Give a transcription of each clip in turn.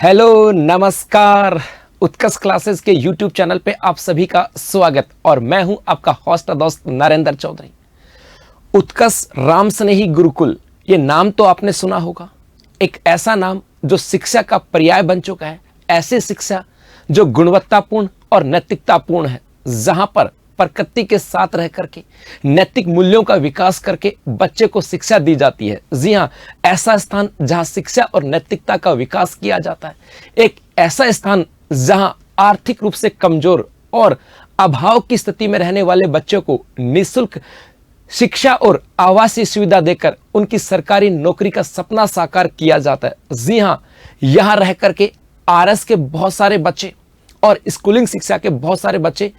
Hello नमस्कार। उत्कर्ष classes के YouTube channel पे आप सभी का स्वागत और मैं हूं आपका होस्ट दोस्त नरेंद्र चौधरी। उत्कर्ष राम स्नेही गुरुकुल, ये नाम तो आपने सुना होगा। एक ऐसा नाम जो शिक्षा का पर्याय बन चुका है। ऐसी शिक्षा जो गुणवत्तापूर्ण और नैतिकतापूर्ण है, जहां पर प्रकृति के साथ रह करके नैतिक मूल्यों का विकास करके बच्चे को शिक्षा दी जाती है। जी हाँ, ऐसा स्थान जहां शिक्षा और नैतिकता का विकास किया जाता है। एक ऐसा स्थान जहां आर्थिक रूप से कमजोर और अभाव की स्थिति में रहने वाले बच्चों को निःशुल्क शिक्षा और आवासीय सुविधा देकर उनकी सरकारी नौकरी का सपना साकार किया जाता है। जी हाँ, यहां रह करके आरएस के बहुत सारे बच्चे और स्कूलिंग शिक्षा के बहुत सारे बच्चे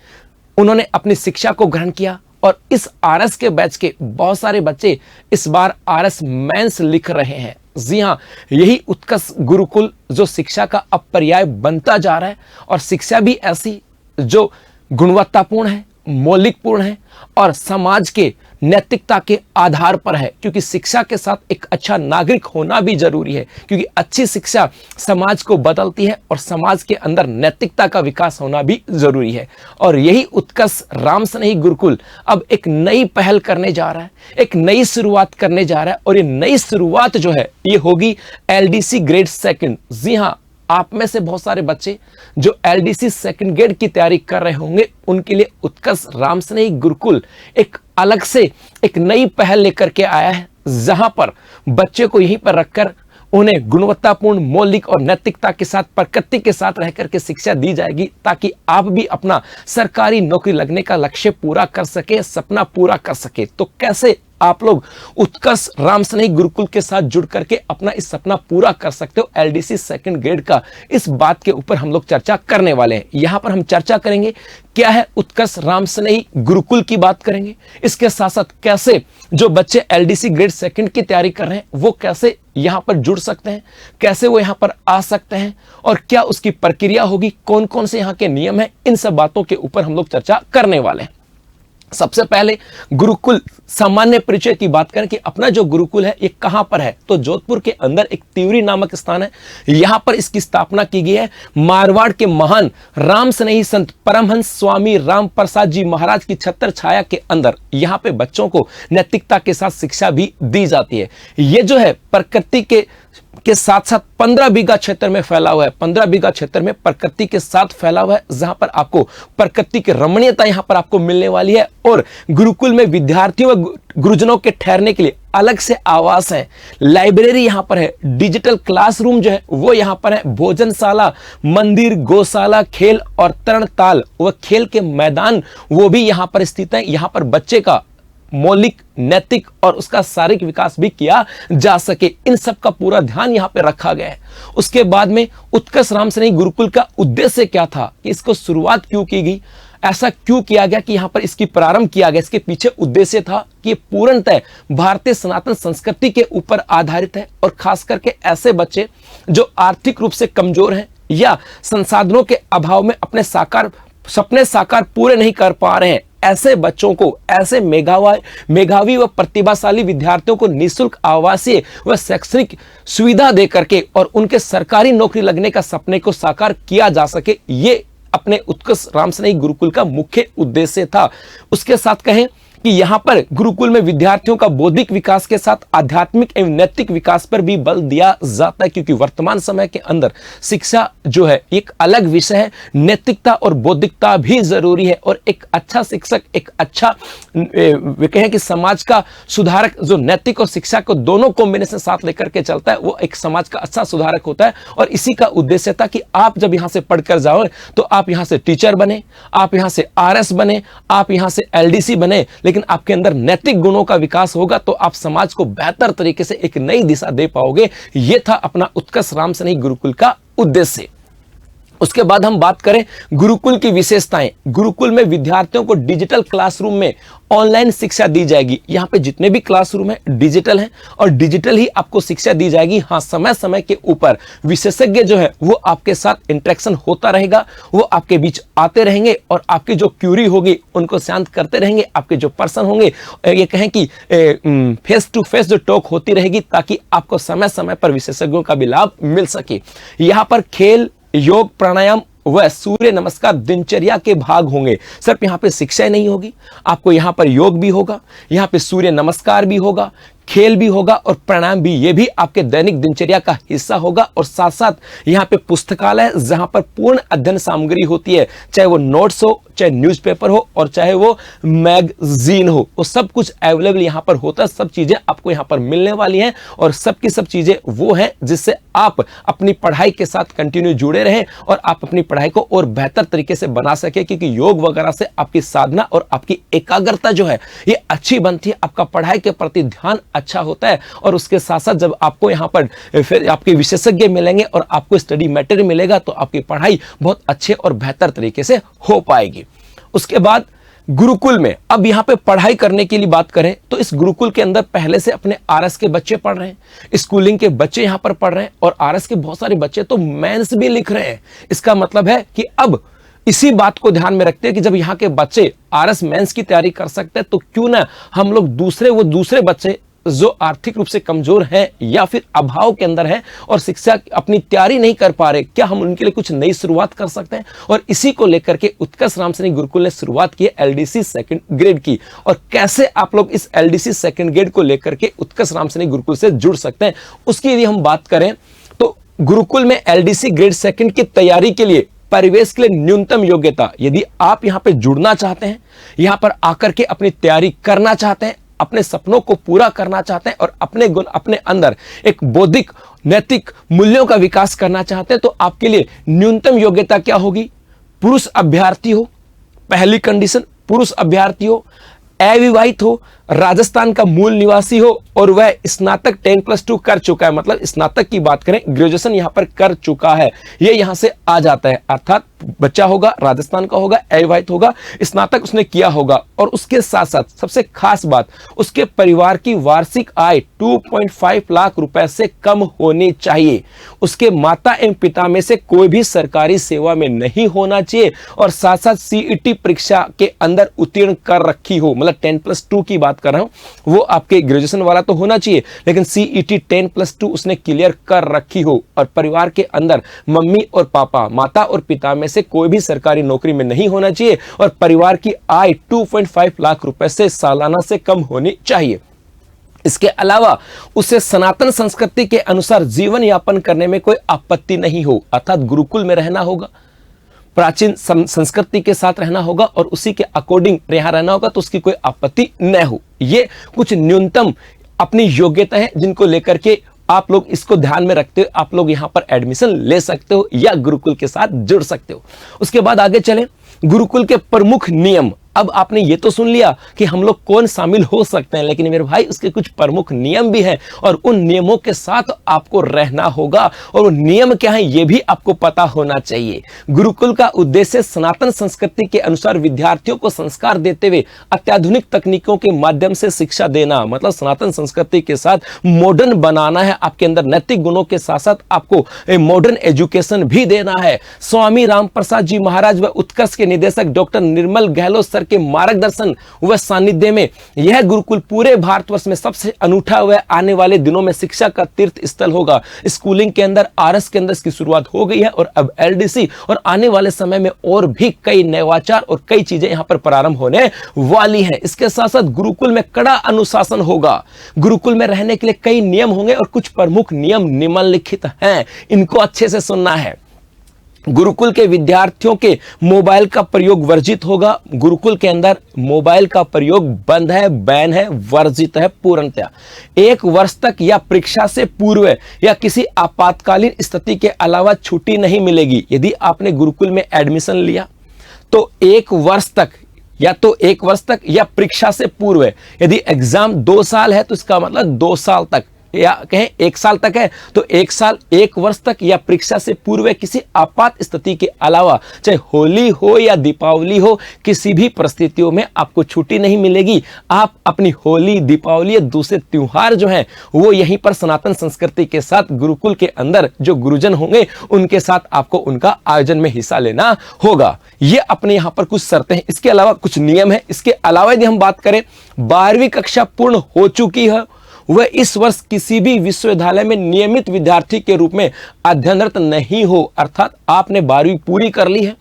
उन्होंने अपनी शिक्षा को ग्रहण किया और इस आरएस के बैच के बहुत सारे बच्चे इस बार आरएस मेंस लिख रहे हैं। जी हाँ, यही उत्कर्ष गुरुकुल जो शिक्षा का अब पर्याय बनता जा रहा है और शिक्षा भी ऐसी जो गुणवत्तापूर्ण है, मौलिकपूर्ण है और समाज के नैतिकता के आधार पर है। क्योंकि शिक्षा के साथ एक अच्छा नागरिक होना भी जरूरी है, क्योंकि अच्छी शिक्षा समाज को बदलती है और समाज के अंदर नैतिकता का विकास होना भी जरूरी है। और यही उत्कर्ष राम स्नेही गुरुकुल अब एक नई पहल करने जा रहा है, एक नई शुरुआत करने जा रहा है और ये नई शुरुआत जो है ये होगी एलडीसी ग्रेड सेकंड। जी हाँ, आप में से बहुत सारे बच्चे जो एलडीसी सेकंड ग्रेड की तैयारी कर रहे होंगे, उनके लिए उत्कर्ष राम स्नेही गुरुकुल एक अलग से एक नई पहल लेकर के आया है, जहां पर बच्चे को यहीं पर रखकर उन्हें गुणवत्तापूर्ण, मौलिक और नैतिकता के साथ प्रकृति के साथ रहकर के शिक्षा दी जाएगी, ताकि आप भी अपना सरकारी नौकरी लगने का लक्ष्य पूरा कर सके, सपना पूरा कर सके। तो कैसे आप लोग उत्कर्ष राम स्नेही गुरुकुल के साथ जुड़ करके अपना इस सपना पूरा कर सकते हो एलडीसी सेकंड ग्रेड का, इस बात के ऊपर हम लोग चर्चा करने वाले हैं। यहां पर हम चर्चा करेंगे क्या है उत्कर्ष राम स्नेही गुरुकुल की बात करेंगे, इसके साथ साथ कैसे जो बच्चे एलडीसी ग्रेड सेकंड की तैयारी कर रहे हैं वो कैसे यहां पर जुड़ सकते हैं, कैसे वो यहां पर आ सकते हैं और क्या उसकी प्रक्रिया होगी, कौन कौन से यहां के नियम हैं, इन सब बातों के ऊपर हम लोग चर्चा करने वाले हैं। सबसे पहले गुरुकुल सामान्य परिचय की बात करें कि अपना जो गुरुकुल है ये कहां पर है, तो जोधपुर के अंदर एक तिवरी नामक स्थान है। यहां पर इसकी स्थापना की गई है मारवाड़ के महान राम स्नेही संत परमहंस स्वामी राम प्रसाद जी महाराज की छत्र छाया के अंदर यहां पे बच्चों को नैतिकता के साथ शिक्षा भी दी जाती है। ये जो है प्रकृति के साथ साथ 15 बीघा क्षेत्र में फैला हुआ है। 15 बीघा क्षेत्र में प्रकृति के साथ फैला हुआ है, जहां पर आपको प्रकृति की रमणीयता यहां पर आपको मिलने वाली है। और गुरुकुल में विद्यार्थियों व गुरुजनों के ठहरने के लिए अलग से आवास है, लाइब्रेरी यहां पर है, डिजिटल क्लासरूम जो है वो यहां पर है, भोजनशाला, मंदिर, गौशाला, खेल और तरणताल व खेल के मैदान वो भी यहां पर स्थित है। यहां पर बच्चे का मौलिक, नैतिक और उसका शारीरिक विकास भी किया जा सके, इन सब का पूरा ध्यान यहां पे रखा गया है। उसके बाद में उत्कर्ष राम स्नेही गुरुकुल का उद्देश्य क्या था, कि इसको शुरुआत क्यों की गई, ऐसा क्यों किया गया कि यहां पर इसकी प्रारंभ किया गया, इसके पीछे उद्देश्य था कि ये पूर्णतः भारतीय सनातन संस्कृति के ऊपर आधारित है और खास करके ऐसे बच्चे जो आर्थिक रूप से कमजोर हैं या संसाधनों के अभाव में अपने सपने साकार पूरे नहीं कर पा रहे हैं, ऐसे बच्चों को, ऐसे मेधावी व प्रतिभाशाली विद्यार्थियों को निःशुल्क आवासीय व शैक्षणिक सुविधा दे करके और उनके सरकारी नौकरी लगने का सपने को साकार किया जा सके, ये अपने उत्कर्ष राम स्नेही गुरुकुल का मुख्य उद्देश्य था। उसके साथ कहें कि यहां पर गुरुकुल में विद्यार्थियों का बौद्धिक विकास के साथ आध्यात्मिक एवं नैतिक विकास पर भी बल दिया जाता है, क्योंकि वर्तमान समय के अंदर शिक्षा जो है एक अलग विषय है, नैतिकता और बौद्धिकता भी जरूरी है। और एक अच्छा शिक्षक, एक अच्छा वे कहें कि समाज का सुधारक जो नैतिक और शिक्षा को दोनों कॉम्बिनेशन साथ लेकर के चलता है, वो एक समाज का अच्छा सुधारक होता है। और इसी का उद्देश्य था कि आप जब यहां से पढ़कर जाओ तो आप यहां से टीचर बने, आप यहां से आरएस बने, आप यहां से एलडीसी बने, लेकिन आपके अंदर नैतिक गुणों का विकास होगा तो आप समाज को बेहतर तरीके से एक नई दिशा दे पाओगे। यह था अपना उत्कर्ष राम स्नेही गुरुकुल का उद्देश्य। उसके बाद हम बात करें गुरुकुल की विशेषताएं। गुरुकुल में विद्यार्थियों को डिजिटल क्लासरूम में ऑनलाइन शिक्षा दी जाएगी। यहाँ पे जितने भी क्लासरूम है डिजिटल हैं और डिजिटल ही आपको शिक्षा दी जाएगी। हाँ, समय समय के ऊपर विशेषज्ञ जो है वो आपके साथ इंटरेक्शन होता रहेगा, वो आपके बीच आते रहेंगे और आपकी जो क्यूरी होगी उनको शांत करते रहेंगे। आपके जो पर्सन होंगे, ये कहें कि फेस टू फेस जो टॉक होती रहेगी, ताकि आपको समय समय पर विशेषज्ञों का भी लाभ मिल सके। यहाँ पर खेल, योग, प्राणायाम वह सूर्य नमस्कार दिनचर्या के भाग होंगे। सिर्फ यहाँ पे शिक्षा नहीं होगी, आपको यहाँ पर योग भी होगा, यहाँ पे सूर्य नमस्कार भी होगा, खेल भी होगा और प्राणायाम भी। ये भी आपके दैनिक दिनचर्या का हिस्सा होगा। और साथ साथ यहाँ पे पुस्तकालय, जहां पर पूर्ण अध्ययन सामग्री होती है, चाहे वो नोट्स हो, चाहे न्यूज़पेपर हो और चाहे वो मैगजीन हो, वो सब कुछ अवेलेबल यहाँ पर होता है। सब चीजें आपको यहाँ पर मिलने वाली हैं और सब की सब चीजें वो हैं जिससे आप अपनी पढ़ाई के साथ कंटिन्यू जुड़े रहें और आप अपनी पढ़ाई को और बेहतर तरीके से बना सके। क्योंकि योग वगैरह से आपकी साधना और आपकी एकाग्रता जो है ये अच्छी बनती है, आपका पढ़ाई के प्रति ध्यान अच्छा होता है। और उसके साथ साथ जब आपको यहाँ पर फिर आपके विशेषज्ञ मिलेंगे और आपको स्टडी मटेरियल मिलेगा तो आपकी पढ़ाई बहुत अच्छे और बेहतर तरीके से हो पाएगी। उसके बाद गुरुकुल में अब यहाँ पे पढ़ाई करने के लिए बात करें तो इस गुरुकुल के अंदर पहले से अपने आरएस के बच्चे पढ़ रहे हैं, स्कूलिंग के बच्चे यहाँ पर पढ़ रहे हैं और आरएस के बहुत सारे बच्चे तो मेंस भी लिख रहे हैं। इसका मतलब है कि अब इसी बात को ध्यान में रखते हैं कि जब यहाँ के बच्चे आरएस मेंस की तैयारी कर सकते हैं तो क्यों ना हम लोग दूसरे बच्चे जो आर्थिक रूप से कमजोर हैं या फिर अभाव के अंदर हैं और शिक्षा अपनी तैयारी नहीं कर पा रहे, क्या हम उनके लिए कुछ नई शुरुआत कर सकते हैं। और इसी को लेकर के उत्कर्ष राम सनेही गुरुकुल ने शुरुआत की है एलडीसी सेकंड ग्रेड की। और कैसे आप लोग इस एलडीसी सेकंड ग्रेड को लेकर के उत्कर्ष राम सनेही गुरुकुल से जुड़ सकते हैं, उसकी यदि हम बात करें तो गुरुकुल में एलडीसी ग्रेड सेकंड की तैयारी के लिए परिवेश के लिए न्यूनतम योग्यता, यदि आप यहां पे जुड़ना चाहते हैं, यहां पर आकर के अपनी तैयारी करना चाहते हैं, अपने सपनों को पूरा करना चाहते हैं और अपने गुण अपने अंदर एक बौद्धिक नैतिक मूल्यों का विकास करना चाहते हैं, तो आपके लिए न्यूनतम योग्यता क्या होगी? पुरुष अभ्यर्थी हो, पहली कंडीशन पुरुष अभ्यर्थी हो, अविवाहित हो, राजस्थान का मूल निवासी हो और वह स्नातक 10+2 कर चुका है। मतलब स्नातक की बात करें, ग्रेजुएशन यहां पर कर चुका है, ये यहां से आ जाता है। अर्थात बच्चा होगा, राजस्थान का होगा, अविवाहित होगा, स्नातक उसने किया होगा और उसके साथ साथ सबसे खास बात, उसके परिवार की वार्षिक आय 2.5 लाख रुपए से कम होनी चाहिए। उसके माता एवं पिता में से कोई भी सरकारी सेवा में नहीं होना चाहिए और साथ साथ सीईटी परीक्षा के अंदर उत्तीर्ण कर रखी हो। मतलब 10+2 की बात कर रहा हूं, वो आपके ग्रेजुएशन वाला तो होना चाहिए, लेकिन सीईटी 10+2 उसने क्लियर कर रखी हो और परिवार के अंदर मम्मी और पापा, माता और पिता में से कोई भी सरकारी नौकरी में नहीं होना चाहिए और परिवार की आय 2.5 लाख रुपए से सालाना से कम होनी चाहिए। इसके अलावा उसे सनातन संस्कृति के अनुसार जीवन यापन करने में कोई आपत्ति नहीं हो, अर्थात गुरुकुल में रहना होगा, प्राचीन संस्कृति के साथ रहना होगा और उसी के अकॉर्डिंग यहां रहना होगा, तो उसकी कोई आपत्ति न हो। ये कुछ न्यूनतम अपनी योग्यता है जिनको लेकर के आप लोग इसको ध्यान में रखते हुए आप लोग यहां पर एडमिशन ले सकते हो या गुरुकुल के साथ जुड़ सकते हो। उसके बाद आगे चलें, गुरुकुल के प्रमुख नियम। अब आपने ये तो सुन लिया कि हम लोग कौन शामिल हो सकते हैं, लेकिन मेरे भाई उसके कुछ प्रमुख नियम भी हैं और उन नियमों के साथ आपको रहना होगा और वो नियम क्या है ये भी आपको पता होना चाहिए। गुरुकुल का उद्देश्य सनातन संस्कृति के अनुसार विद्यार्थियों को संस्कार देते हुए अत्याधुनिक तकनीकों के माध्यम से शिक्षा देना, मतलब सनातन संस्कृति के साथ मॉडर्न बनाना है, आपके अंदर नैतिक गुणों के साथ साथ आपको मॉडर्न एजुकेशन भी देना है। स्वामी राम प्रसाद जी महाराज व उत्कर्ष के निदेशक डॉक्टर निर्मल गहलोत के मार्गदर्शन व सानिध्य में यह गुरुकुल पूरे भारतवर्ष में सबसे अनूठा व आने वाले दिनों में शिक्षा का तीर्थ स्थल होगा। स्कूलिंग के अंदर आरएस के अंदर इसकी शुरुआत हो गई है और अब एलडीसी और आने वाले समय में और भी कई नवाचार और कई चीजें यहां पर प्रारंभ होने वाली हैं। इसके साथ साथ गुरुकुल में कड़ा अनुशासन होगा। गुरुकुल में रहने के लिए कई नियम होंगे और कुछ प्रमुख नियम निम्नलिखित हैं, इनको अच्छे से सुनना है। गुरुकुल के विद्यार्थियों के मोबाइल का प्रयोग वर्जित होगा। गुरुकुल के अंदर मोबाइल का प्रयोग बंद है, बैन है, वर्जित है पूर्णतया। 1 वर्ष तक या परीक्षा से पूर्व या किसी आपातकालीन स्थिति के अलावा छुट्टी नहीं मिलेगी। यदि आपने गुरुकुल में एडमिशन लिया तो 1 वर्ष तक या तो 1 वर्ष तक या परीक्षा से पूर्व, यदि एग्जाम 2 साल है तो इसका मतलब 2 साल तक या कहें 1 साल तक है तो 1 साल 1 वर्ष तक या परीक्षा से पूर्व किसी आपात स्थिति के अलावा, चाहे होली हो या दीपावली हो, किसी भी परिस्थितियों में आपको छुट्टी नहीं मिलेगी। आप अपनी होली, दीपावली या दूसरे त्योहार जो हैं वो यहीं पर सनातन संस्कृति के साथ गुरुकुल के अंदर जो गुरुजन होंगे उनके साथ आपको उनका आयोजन में हिस्सा लेना होगा। ये अपने यहां पर कुछ शर्तें हैं, इसके अलावा कुछ नियम है। इसके अलावा यदि हम बात करें 12वीं कक्षा पूर्ण हो चुकी है, वह इस वर्ष किसी भी विश्वविद्यालय में नियमित विद्यार्थी के रूप में अध्ययनरत नहीं हो, अर्थात आपने 12वीं पूरी कर ली है,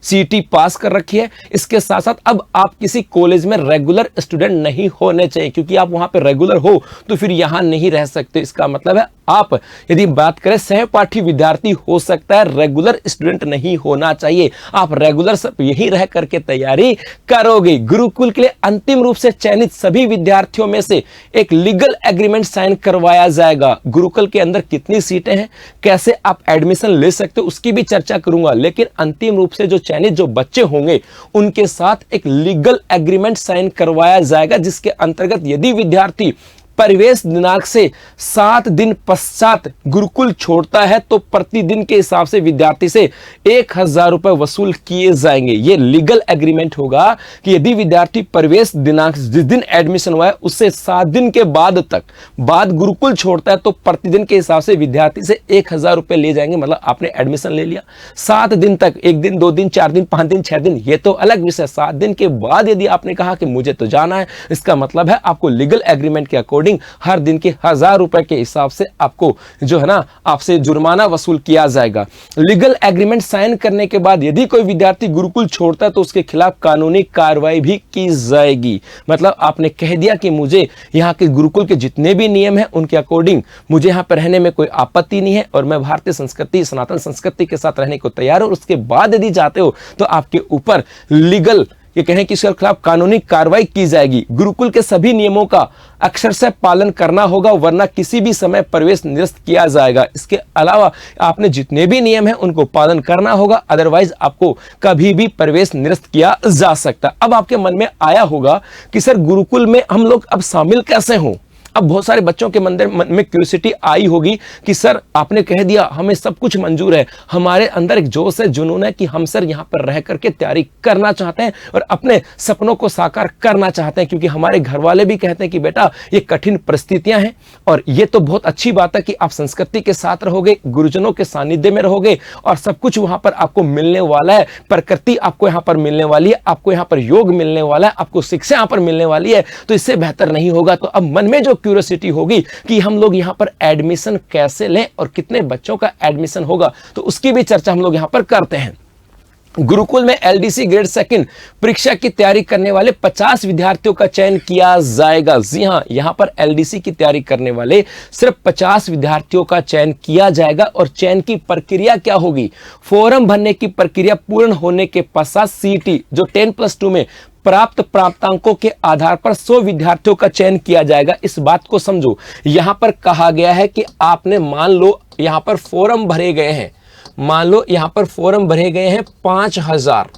सीटी पास कर रखी है, इसके साथ साथ अब आप किसी कॉलेज में रेगुलर स्टूडेंट नहीं होने चाहिए, क्योंकि आप वहां पे रेगुलर हो तो फिर यहां नहीं रह सकते। इसका मतलब है आप यदि बात करें सहपाठी विद्यार्थी हो सकता है, रेगुलर स्टूडेंट नहीं होना चाहिए। आप रेगुलर सब यही रह करके तैयारी करोगे। गुरुकुल के लिए अंतिम रूप से चयनित सभी विद्यार्थियों में से एक लीगल एग्रीमेंट साइन करवाया जाएगा। गुरुकुल के अंदर कितनी सीटें हैं, कैसे आप एडमिशन ले सकते हो, उसकी भी चर्चा करूंगा, लेकिन अंतिम रूप से जो चयनित जो बच्चे होंगे उनके साथ एक लीगल एग्रीमेंट साइन करवाया जाएगा, जिसके अंतर्गत यदि विद्यार्थी प्रवेश दिनांक से 7 दिन पश्चात गुरुकुल छोड़ता है तो प्रतिदिन के हिसाब से विद्यार्थी से 1000 रुपए वसूल किए जाएंगे। ये लीगल एग्रीमेंट होगा कि यदि विद्यार्थी प्रवेश दिनांक जिस दिन एडमिशन हुआ है उससे 7 दिन के बाद गुरुकुल छोड़ता है तो प्रतिदिन के हिसाब से विद्यार्थी से 1000 रुपए ले जाएंगे। मतलब आपने एडमिशन ले लिया 7 दिन तक, 1 दिन, 2 दिन, 4 दिन, 5 दिन, 6 दिन, ये तो अलग विषय। 7 दिन के बाद यदि आपने कहा कि मुझे तो जाना है, इसका मतलब है आपको लीगल एग्रीमेंट के अकॉर्डिंग हर दिन के 1000 रुपए के हिसाब से आपको जो है ना आपसे जुर्माना वसूल किया जाएगा। लीगल एग्रीमेंट साइन करने के बाद यदि कोई विद्यार्थी गुरुकुल छोड़ता है तो उसके खिलाफ कानूनी कार्रवाई भी की जाएगी। मतलब आपने कह दिया कि मुझे यहाँ के गुरुकुल के जितने भी नियम हैं उनके अकॉर्डिंग मुझे यहाँ पर रहने में कोई आपत्ति नहीं है और मैं भारतीय संस्कृति, सनातन संस्कृति के साथ रहने को तैयार हूं। उसके बाद यदि चाहते हो तो आपके ऊपर लीगल ये कहें कि इसके खिलाफ कानूनी कार्रवाई की जाएगी। गुरुकुल के सभी नियमों का अक्षरशः पालन करना होगा, वरना किसी भी समय प्रवेश निरस्त किया जाएगा। इसके अलावा आपने जितने भी नियम हैं उनको पालन करना होगा, अदरवाइज आपको कभी भी प्रवेश निरस्त किया जा सकता। अब आपके मन में आया होगा कि सर गुरुकुल में हम लोग अब शामिल कैसे हों। अब बहुत सारे बच्चों के मन में क्यूरियोसिटी आई होगी कि सर आपने कह दिया हमें सब कुछ मंजूर है, हमारे अंदर एक जोश है, जुनून है कि हम सर यहाँ पर रह करके तैयारी करना चाहते हैं और अपने सपनों को साकार करना चाहते हैं, क्योंकि हमारे घर वाले भी कहते हैं कि बेटा ये कठिन परिस्थितियां हैं और ये तो बहुत अच्छी बात है कि आप संस्कृति के साथ रहोगे, गुरुजनों के सानिध्य में रहोगे और सब कुछ वहां पर आपको मिलने वाला है, प्रकृति आपको यहाँ पर मिलने वाली है, आपको यहाँ पर योग मिलने वाला है, आपको शिक्षा यहाँ पर मिलने वाली है, तो इससे बेहतर नहीं होगा। तो अब मन में जो क्यूरियोसिटी होगी कि हम लोग यहां पर एडमिशन कैसे लें और कितने बच्चों का एडमिशन होगा, तो उसकी भी चर्चा हम लोग यहां पर करते हैं। गुरुकुल में एलडीसी ग्रेड सेकंड परीक्षा की तैयारी करने वाले 50 विद्यार्थियों का चयन किया जाएगा। जी हां, यहां पर एलडीसी की तैयारी करने वाले सिर्फ 50 विद्यार्थियों का चयन किया जाएगा और चयन की प्रक्रिया क्या होगी, फॉर्म भरने की प्रक्रिया पूर्ण होने के पश्चात सीटी जो 10+2 में प्राप्त प्राप्तांकों के आधार पर 100 विद्यार्थियों का चयन किया जाएगा। इस बात को समझो, यहां पर कहा गया है कि आपने मान लो यहां पर फॉर्म भरे गए हैं, मान लो यहां पर फॉर्म भरे गए हैं 5000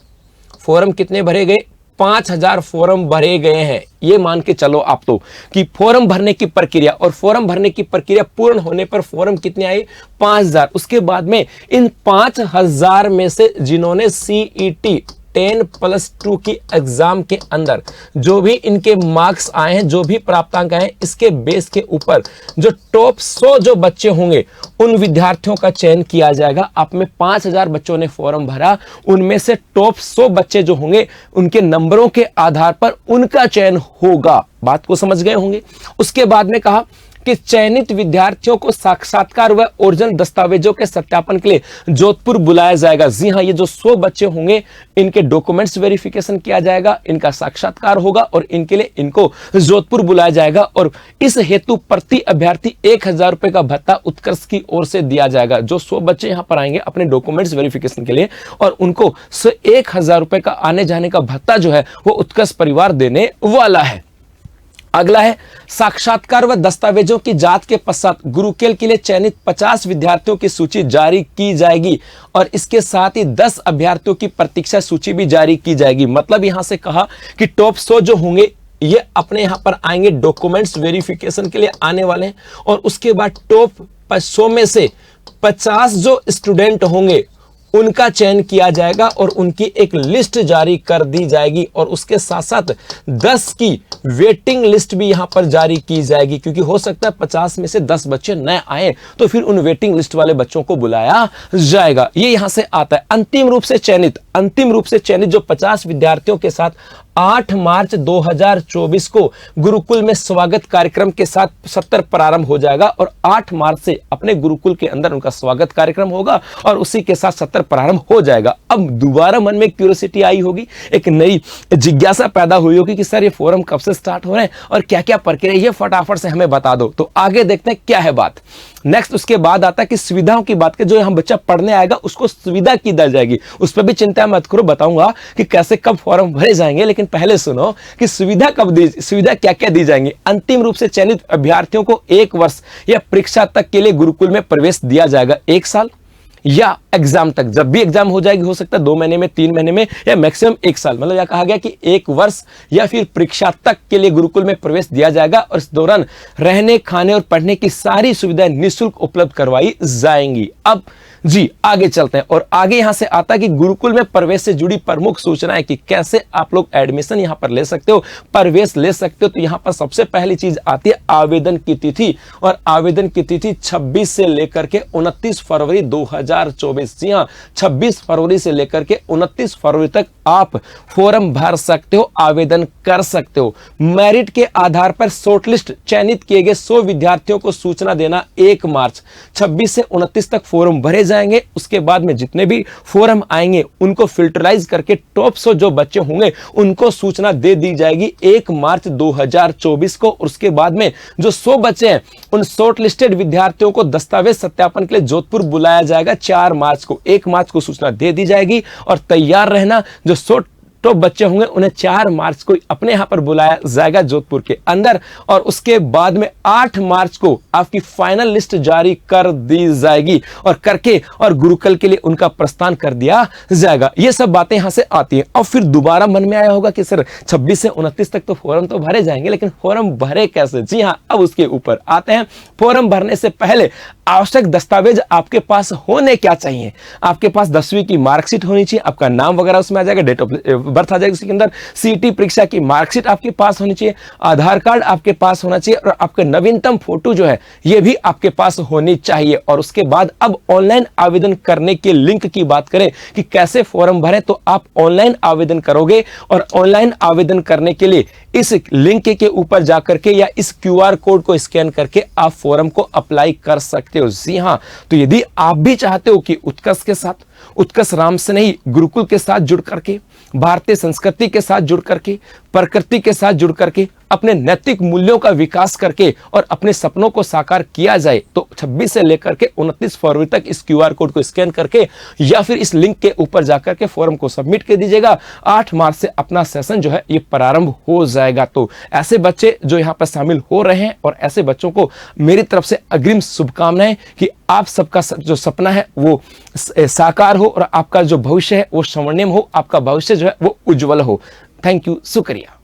फॉर्म, कितने भरे गए 5000 फॉर्म भरे गए हैं। ये मान के चलो आप तो कि फॉर्म भरने की प्रक्रिया और फॉर्म भरने की प्रक्रिया पूर्ण होने पर फॉर्म कितने आए 5000। उसके बाद में इन 5000 में से जिन्होंने सीईटी 10+2 की एग्जाम के अंदर जो भी इनके मार्क्स आए हैं, जो भी प्राप्तांक आए हैं, इसके बेस के ऊपर जो टॉप 100 जो बच्चे होंगे उन विद्यार्थियों का चयन किया जाएगा। आप में 5000 बच्चों ने फॉर्म भरा, उनमें से टॉप 100 बच्चे जो होंगे उनके नंबरों के आधार पर उनका चयन होगा। बात को समझ गए होंगे। उसके बाद में कहा कि चयनित विद्यार्थियों को साक्षात्कार व ओरिजिनल दस्तावेजों के सत्यापन के लिए जोधपुर बुलाया जाएगा। जी हां, ये जो 100 बच्चे होंगे इनके डॉक्यूमेंट्स वेरिफिकेशन किया जाएगा, इनका साक्षात्कार होगा और इनके लिए इनको जोधपुर बुलाया जाएगा और इस हेतु प्रति अभ्यर्थी 1000 रुपए का भत्ता उत्कर्ष की ओर से दिया जाएगा। जो 100 बच्चे यहां पर आएंगे अपने डॉक्यूमेंट्स वेरिफिकेशन के लिए और उनको 1000 रुपए का आने जाने का भत्ता जो है वो उत्कर्ष परिवार देने वाला है। अगला है साक्षात्कार व दस्तावेजों की जांच के पश्चात गुरुकुल के लिए चयनित 50 विद्यार्थियों की सूची जारी की जाएगी और इसके साथ ही 10 अभ्यर्थियों की प्रतीक्षा सूची भी जारी की जाएगी। मतलब यहां से कहा कि टॉप 100 जो होंगे ये अपने यहां पर आएंगे, डॉक्यूमेंट्स वेरिफिकेशन के लिए आने वाले हैं और उसके बाद टॉप 100 में से 50 जो स्टूडेंट होंगे उनका चयन किया जाएगा और उनकी एक लिस्ट जारी कर दी जाएगी और उसके साथ साथ 10 की वेटिंग लिस्ट भी यहां पर जारी की जाएगी, क्योंकि हो सकता है 50 में से 10 बच्चे नए आए तो फिर उन वेटिंग लिस्ट वाले बच्चों को बुलाया जाएगा। ये यहां से आता है। अंतिम रूप से चयनित जो 50 विद्यार्थियों के साथ 8 मार्च 2024 को गुरुकुल में स्वागत कार्यक्रम के साथ सत्र प्रारंभ हो जाएगा और 8 मार्च से अपने गुरुकुल के अंदर उनका स्वागत कार्यक्रम होगा और उसी के साथ सत्र प्रारंभ हो जाएगा। अब दोबारा मन में क्यूरियोसिटी आई होगी, एक नई जिज्ञासा पैदा हुई होगी कि सर ये फोरम कब से स्टार्ट हो रहे हैं और क्या क्या प्रक्रिया, ये फटाफट से हमें बता दो। तो आगे देखते हैं क्या है बात। नेक्स्ट उसके बाद आता है कि सुविधाओं की बात करें, जो हम बच्चा पढ़ने आएगा उसको सुविधा की दी जाएगी, उस पर भी चिंता मत करो, बताऊंगा कि कैसे कब फॉर्म भरे जाएंगे। लेकिन पहले सुनो कि सुविधा क्या क्या दी जाएंगी। अंतिम रूप से चयनित अभ्यर्थियों को 1 वर्ष या परीक्षा तक के लिए गुरुकुल में प्रवेश दिया जाएगा, 1 साल या एग्जाम तक, जब भी एग्जाम हो जाएगी, हो सकता है 2 महीने में, 3 महीने में या मैक्सिमम 1 साल। मतलब यह कहा गया कि 1 वर्ष या फिर परीक्षा तक के लिए गुरुकुल में प्रवेश दिया जाएगा और इस दौरान रहने, खाने और पढ़ने की सारी सुविधाएं निःशुल्क उपलब्ध करवाई जाएंगी। अब जी आगे चलते हैं और आगे यहां से आता है कि गुरुकुल में प्रवेश से जुड़ी प्रमुख सूचनाएं कि कैसे आप लोग एडमिशन यहां पर ले सकते हो, प्रवेश ले सकते हो। तो यहां पर सबसे पहली चीज आती है आवेदन की तिथि, और आवेदन की तिथि 26 से लेकर के 29 फरवरी 2024। जी हां, 26 फरवरी से लेकर के 29 फरवरी तक आप फॉर्म भर सकते हो, आवेदन कर सकते हो। मेरिट के आधार पर शॉर्टलिस्ट चयनित किए गए 100 विद्यार्थियों को सूचना देना 1 मार्च, 26 से 29 तक फॉर्म भरे जाएंगे। उसके बाद में जितने भी फॉर्म आएंगे उनको फिल्टराइज करके टॉप 100 जो बच्चे होंगे उनको सूचना दे दी जाएगी 1 मार्च 2024 को। उसके बाद में जो 100 बच्चे हैं उन शॉर्ट लिस्टेड विद्यार्थियों को दस्तावेज सत्यापन के लिए जोधपुर बुलाया जाएगा 4 मार्च को। 1 मार्च को सूचना दे दी जाएगी और तैयार रहना, जो शॉर्ट तो बच्चे होंगे उन्हें 4 मार्च को अपने यहां पर बुलाया जाएगा जोधपुर के अंदर और उसके बाद में 8 मार्च को आपकी फाइनल लिस्ट जारी कर दी जाएगी और गुरुकुल के लिए उनका प्रस्थान कर दिया जाएगा। ये सब बातें यहां से आती हैं। और फिर दोबारा मन में आया होगा कि सर 26 से 29 तक तो फॉर्म तो भरे जाएंगे, लेकिन फॉर्म भरे कैसे? जी हां, अब उसके ऊपर आते हैं। फॉर्म भरने से पहले आवश्यक दस्तावेज आपके पास होने क्या चाहिए? आपके पास 10वीं की मार्कशीट होनी चाहिए, आपका नाम वगैरह उसमें आ जाएगा, डेट ऑफ बर्थ आ जाएगी उसके अंदर, सीटी परीक्षा की मार्कशीट आपके पास होनी चाहिए, आधार कार्ड आपके पास होना चाहिए और आपका नवीनतम फोटो जो है ये भी आपके पास होनी चाहिए। और उसके बाद अब ऑनलाइन आवेदन करने के लिंक की बात करें कि कैसे फॉर्म भरें, तो आप ऑनलाइन आवेदन करोगे और ऑनलाइन आवेदन करने के लिए इस लिंक के ऊपर जाकर के या इस क्यूआर कोड को स्कैन करके आप फॉर्म को अप्लाई कर सकते हो। जी हां, तो यदि आप भी चाहते हो कि उत्कर्ष के साथ, उत्कर्ष राम स्नेही गुरुकुल के साथ जुड़ करके, भारतीय संस्कृति के साथ जुड़ करके, प्रकृति के साथ जुड़ करके अपने नैतिक मूल्यों का विकास करके और अपने सपनों को साकार किया जाए, तो 26 से लेकर के 29 फरवरी तक इस क्यूआर कोड को स्कैन करके या फिर इस लिंक के ऊपर जाकर के फॉर्म को सबमिट कर दीजिएगा। 8 मार्च से अपना सेशन जो है ये प्रारंभ हो जाएगा। तो ऐसे बच्चे जो यहाँ पर शामिल हो रहे हैं और ऐसे बच्चों को मेरी तरफ से अग्रिम शुभकामनाएं कि आप सबका जो सपना है वो साकार हो और आपका जो भविष्य है वो स्वर्णिम हो, आपका भविष्य जो है वो उज्जवल हो। थैंक यू, शुक्रिया।